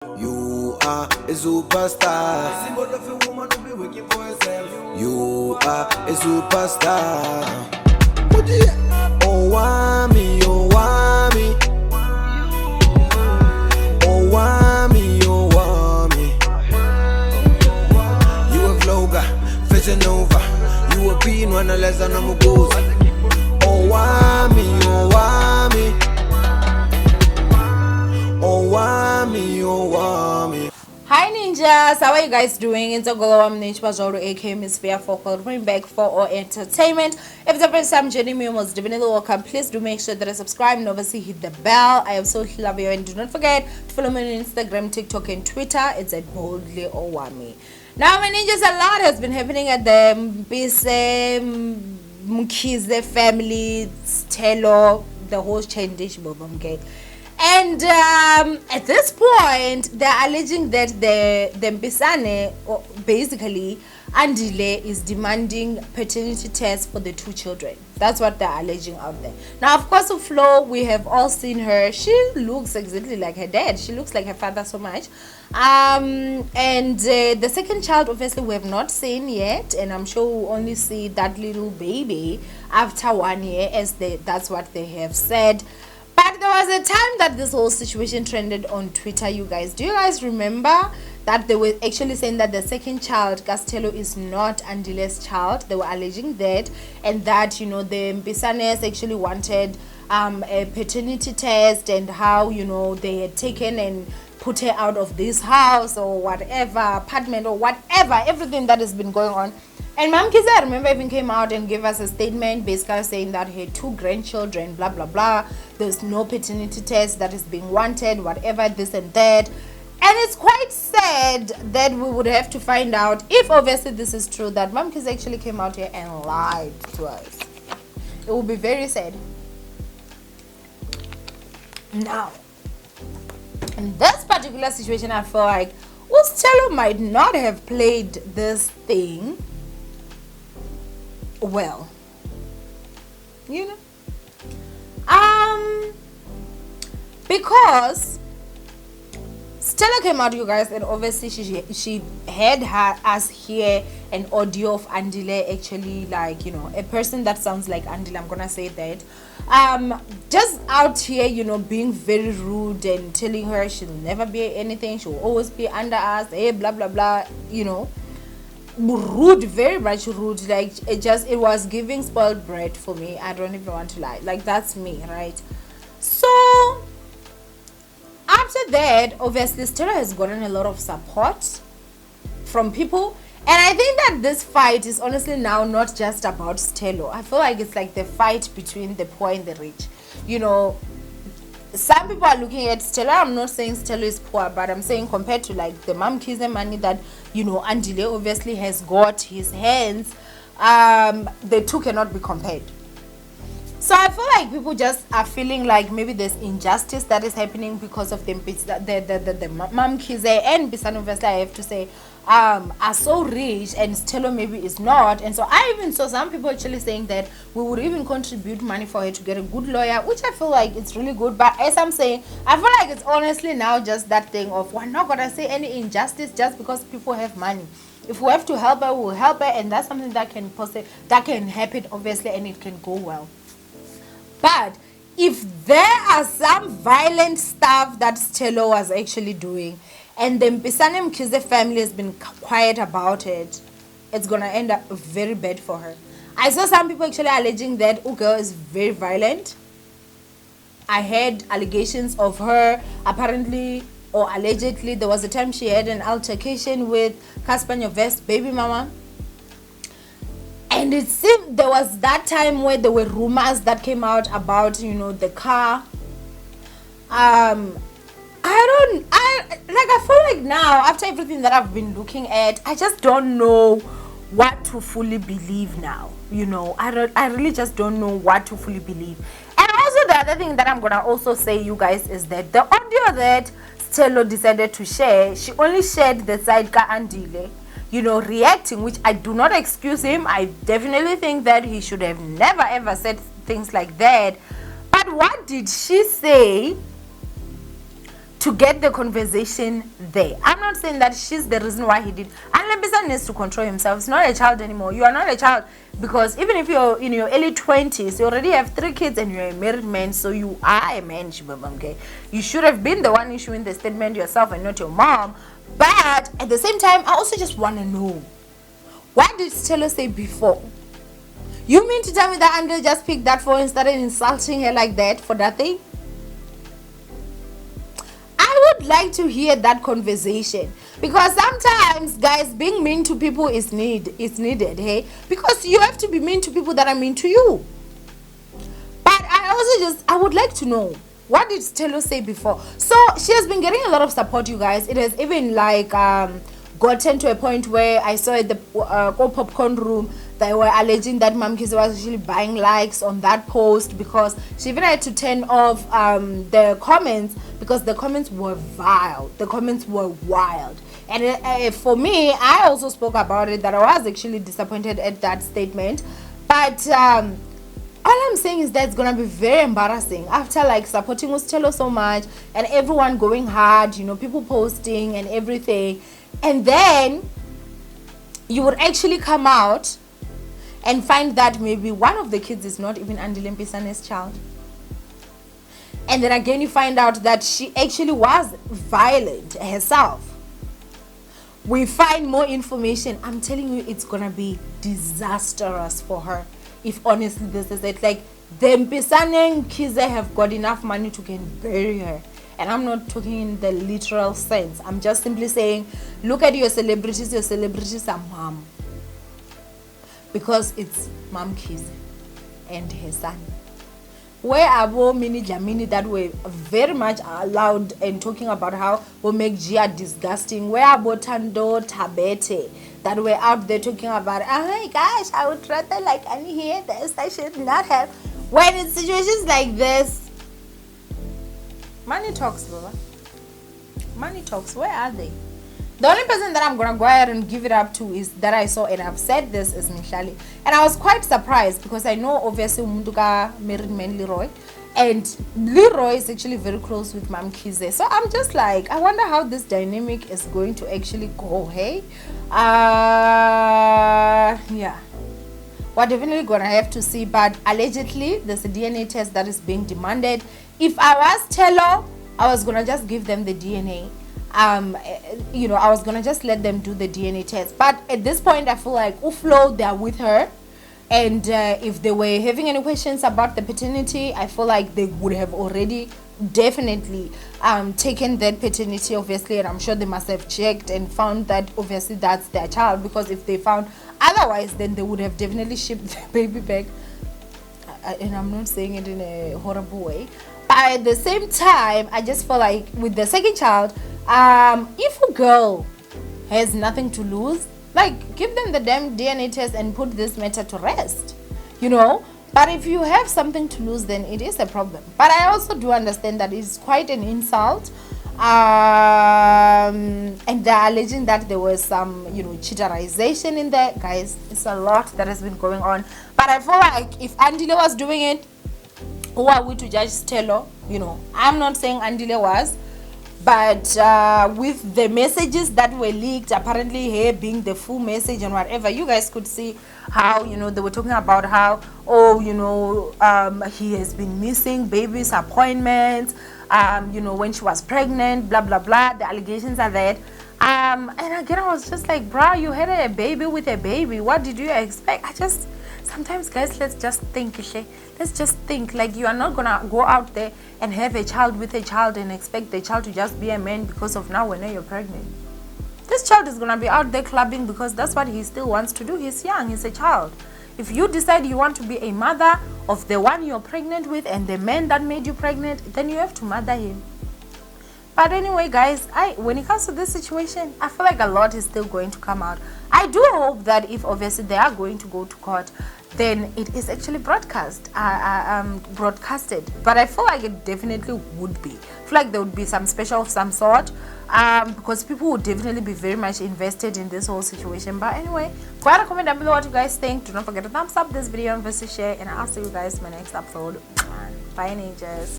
You are a superstar. Symbol of a woman who be working for herself. You are a superstar. Owamie, Owamie, Owamie, Owamie. You a vlogger, fashion over. You a being one less than a mugozi. Owamie, Owamie, Owamie, Owamie. Hi ninjas, how are you guys doing? It's a Owamie aka Miss Fair Focal, bring back for our entertainment. If it's the first time joining me, most definitely welcome. Please do make sure that you subscribe and obviously hit the bell. I also love you, and do not forget to follow me on Instagram, TikTok, and Twitter. It's at boldly Owamie. Now my ninjas, a lot has been happening at the Mkize family, Sithelo, the whole chandish bobamke. And at this point, they're alleging that the Mbisane, or basically Andile, is demanding paternity tests for the two children. That's what they're alleging out there. Now, of course, Flo, we have all seen her. She looks exactly like her dad. She looks like her father so much. And the second child, obviously, we have not seen yet. And I'm sure we'll only see that little baby after 1 year, as that's what they have said. But there was a time that this whole situation trended on Twitter, you guys. Do you guys remember that they were actually saying that the second child, Sithelo, is not Andile's child? They were alleging that, and that, you know, the Mbisanes actually wanted a paternity test, and how, you know, they had taken and put her out of this house or whatever, apartment or whatever, everything that has been going on. And Mom Kiza, I remember, even came out and gave us a statement basically saying that her two grandchildren, blah, blah, blah. There's no paternity test that is being wanted, whatever, this and that. And it's quite sad that we would have to find out, if obviously this is true, that Mom Kiza actually came out here and lied to us. It would be very sad. Now, in this particular situation, I feel like Sithelo might not have played this thing well, you know, because Sithelo came out, you guys, and obviously she had us hear an audio of Andile, actually, like, you know, a person that sounds like Andile, I'm gonna say that, just out here, you know, being very rude and telling her she'll never be anything, she'll always be under us, hey, blah blah blah, you know, rude, very much rude. Like, it was giving spoiled bread for me. I don't even want to lie, like, that's me, right? So after that, obviously Sithelo has gotten a lot of support from people, and I think that this fight is honestly now not just about Sithelo. I feel like it's like the fight between the poor and the rich, you know. Some people are looking at Sithelo. I'm not saying Sithelo is poor, but I'm saying compared to like the Mam Kize money that, you know, Andile obviously has got his hands, the two cannot be compared. So I feel like people just are feeling like maybe there's injustice that is happening because of the Mam Kize and Bisan, obviously, I have to say, are so rich, and Sithelo maybe is not. And so I even saw some people actually saying that we would even contribute money for her to get a good lawyer, which I feel like it's really good. But as I'm saying, I feel like it's honestly now just that thing of, we're not gonna say any injustice just because people have money. If we have to help her, we'll help her, and that's something that can happen, obviously, and it can go well. But if there are some violent stuff that Sithelo was actually doing, and the Mpisane Mkize family has been quiet about it, it's gonna end up very bad for her. I saw some people actually alleging that Ugo is very violent. I heard allegations of her, apparently or allegedly, there was a time she had an altercation with Casper Nyovest's baby mama. And it seemed there was that time where there were rumors that came out about, you know, the car. I feel like now, after everything that I've been looking at, I just don't know what to fully believe now. You know, I really just don't know what to fully believe. And also the other thing that I'm gonna also say, you guys, is that the audio that Sithelo decided to share, she only shared the side ka Andile, you know, reacting, which I do not excuse him. I definitely think that he should have never ever said things like that. But what did she say to get the conversation there. I'm not saying that she's the reason why he did. And Lembisa needs to control himself. It's not a child anymore. You are not a child, because even if you're in your early 20s, you already have 3 kids and you're a married man, so you are a man, okay? You should have been the one issuing the statement yourself and not your mom. But at the same time, I also just want to know, what did Sithelo say before? You mean to tell me that Andre just picked that phone and started insulting her like that for nothing? I would like to hear that conversation, because sometimes, guys, being mean to people is needed, hey? Because you have to be mean to people that are mean to you. But I would like to know, what did Sithelo say before? So she has been getting a lot of support, you guys. It has even like gotten to a point where I saw at the popcorn room, they were alleging that Mam Kize was actually buying likes on that post, because she even had to turn off the comments, because the comments were vile, the comments were wild. And for me, I also spoke about it, that I was actually disappointed at that statement. But all I'm saying is that it's gonna be very embarrassing after like supporting Sithelo so much and everyone going hard, you know, people posting and everything, and then you would actually come out and find that maybe one of the kids is not even Andile Mpisane's child. And then again you find out that she actually was violent herself. We find more information. I'm telling you, it's gonna be disastrous for her if honestly this is it. Like, the Mpisane and Kize have got enough money to can bury her. And I'm not talking in the literal sense. I'm just simply saying, look at your celebrities are mom. Because it's Mam Kize and her son. Where are Owamie Dlamini that were very much loud and talking about how we make Gia disgusting? Where are Tando Tabete that were out there talking about, oh my gosh, I would rather like Annie hear this, I should not have. When in situations like this, money talks, Baba. Money talks. Where are they? The only person that I'm gonna go ahead and give it up to is that I saw, and I've said this, is Mihlali. And I was quite surprised, because I know obviously Munduka married man Leroy, and Leroy is actually very close with Mam Kize. So I'm just like, I wonder how this dynamic is going to actually go, hey? Yeah. We're definitely gonna have to see, but allegedly there's a DNA test that is being demanded. If I was Sithelo, I was gonna just give them the DNA. You know, I was gonna just let them do the DNA test. But at this point, I feel like Uflo, they're with her, and if they were having any questions about the paternity, I feel like they would have already definitely taken that paternity, obviously, and I'm sure they must have checked and found that obviously that's their child, because if they found otherwise, then they would have definitely shipped the baby back. And I'm not saying it in a horrible way, but at the same time, I just feel like with the second child, if a girl has nothing to lose, like, give them the damn DNA test and put this matter to rest, you know. But if you have something to lose, then it is a problem. But I also do understand that it's quite an insult, and they're alleging that there was some, you know, cheaterization in there. Guys, it's a lot that has been going on. But I feel like if Andile was doing it, who are we to judge Sithelo? You know, I'm not saying Andile was, but with the messages that were leaked, apparently here being the full message and whatever, you guys could see how, you know, they were talking about how, oh, you know, he has been missing baby's appointments, you know, when she was pregnant, blah blah blah. The allegations are that, and again I was just like, bruh, you had a baby with a baby, what did you expect? Sometimes, guys, let's just think, let's just think. Like, you are not gonna go out there and have a child with a child and expect the child to just be a man because of now when you're pregnant. This child is gonna be out there clubbing because that's what he still wants to do. He's young, he's a child. If you decide you want to be a mother of the one you're pregnant with and the man that made you pregnant, then you have to mother him. But anyway, guys, when it comes to this situation, I feel like a lot is still going to come out. I do hope that if obviously they are going to go to court, then it is actually broadcasted. But I feel like it definitely would be. I feel like there would be some special of some sort, because people would definitely be very much invested in this whole situation. But anyway, go ahead and comment down below what you guys think. Do not forget to thumbs up this video and share, and I'll see you guys in my next upload. Bye, ninjas.